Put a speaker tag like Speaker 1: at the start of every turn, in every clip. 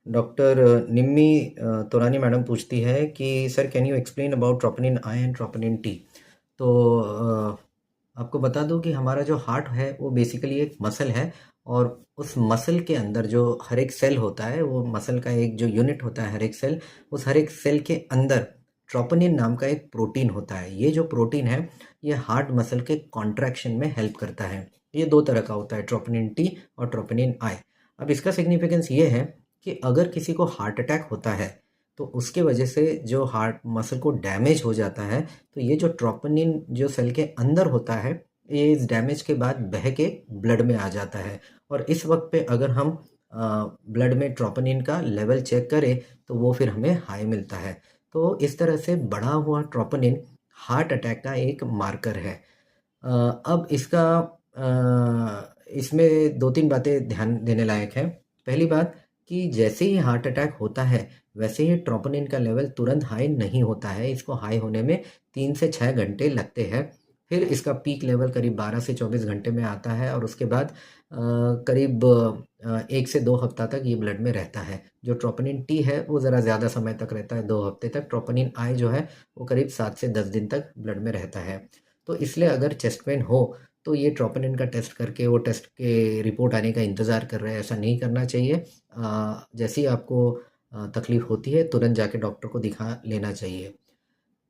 Speaker 1: Doctor निम्मी Torani madam पूछती है कि sir can you explain about troponin I and troponin T. तो आपको बता दूं कि हमारा जो हार्ट है वो बेसिकली एक मसल है, और उस मसल के अंदर जो हर एक सेल होता है, वो मसल का एक जो यूनिट होता है हर एक सेल, उस हर एक सेल के अंदर ट्रोपोनिन नाम का एक प्रोटीन होता है। ये जो प्रोटीन है ये हार्ट मसल के कॉन्ट्रैक्शन में हेल्प करता है। ये दो तरह का होता है, ट्रोपोनिन टी और ट्रोपोनिन आई। अब इसका सिग्निफिकेंस ये है कि अगर किसी को हार्ट अटैक होता है तो उसके वजह से जो हार्ट मसल को डैमेज हो जाता है, तो ये जो ट्रोपोनिन जो सेल के अंदर होता है, ये इस डैमेज के बाद बह के ब्लड में आ जाता है। और इस वक्त पे अगर हम ब्लड में ट्रोपोनिन का लेवल चेक करें तो वो फिर हमें हाई मिलता है। तो इस तरह से बढ़ा हुआ ट्रोपोनिन हार्ट अटैक का एक मार्कर है। अब इसका इसमें दो तीन बातें ध्यान देने लायक है। पहली बात कि जैसे ही हार्ट अटैक होता है वैसे ही ट्रोपोनिन का लेवल तुरंत हाई नहीं होता है। इसको हाई होने में 3 से 6 घंटे लगते हैं। फिर इसका पीक लेवल करीब 12 से 24 घंटे में आता है, और उसके बाद करीब 1 से 2 हफ्ता तक ये ब्लड में रहता है। जो ट्रोपोनिन टी है वो ज़रा ज़्यादा समय तक रहता है, 2 हफ्ते तक। ट्रोपोनिन आई जो है वो करीब 7 से 10 दिन तक ब्लड में रहता है। तो इसलिए अगर चेस्ट पेन हो तो ये ट्रोपोनिन का टेस्ट करके वो टेस्ट के रिपोर्ट आने का इंतज़ार कर रहे हैं, ऐसा नहीं करना चाहिए। जैसे ही आपको तकलीफ़ होती है तुरंत जाके डॉक्टर को दिखा लेना चाहिए।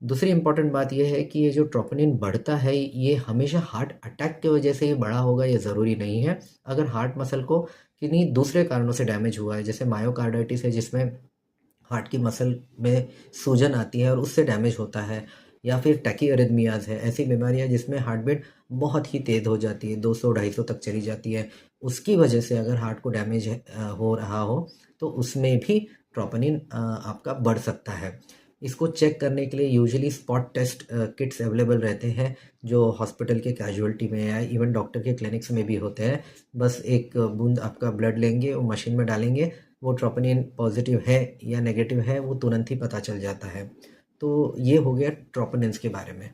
Speaker 1: दूसरी इम्पॉर्टेंट बात ये है कि ये जो ट्रोपोनिन बढ़ता है ये हमेशा हार्ट अटैक की वजह से ही बढ़ा होगा, ये ज़रूरी नहीं है। अगर हार्ट मसल को किन्हीं दूसरे कारणों से डैमेज हुआ है, जैसे मायोकार्डाइटिस है जिसमें हार्ट की मसल में सूजन आती है और उससे डैमेज होता है, या फिर टैकीअरिथमियाज है, ऐसी बीमारियां जिसमें हार्ट बीट बहुत ही तेज़ हो जाती है, 200-250 तक चली जाती है, उसकी वजह से अगर हार्ट को डैमेज हो रहा हो तो उसमें भी ट्रोपोनिन आपका बढ़ सकता है। इसको चेक करने के लिए usually spot test kits available रहते हैं, जो हॉस्पिटल के कैजुअल्टी में या इवन डॉक्टर के क्लिनिक्स में भी होते हैं। बस एक बूंद आपका ब्लड लेंगे, वो मशीन में डालेंगे, वो ट्रोपोनिन पॉजिटिव है या नेगेटिव है वो तुरंत ही पता चल जाता है। तो ये हो गया ट्रोपोनिन्स के बारे में।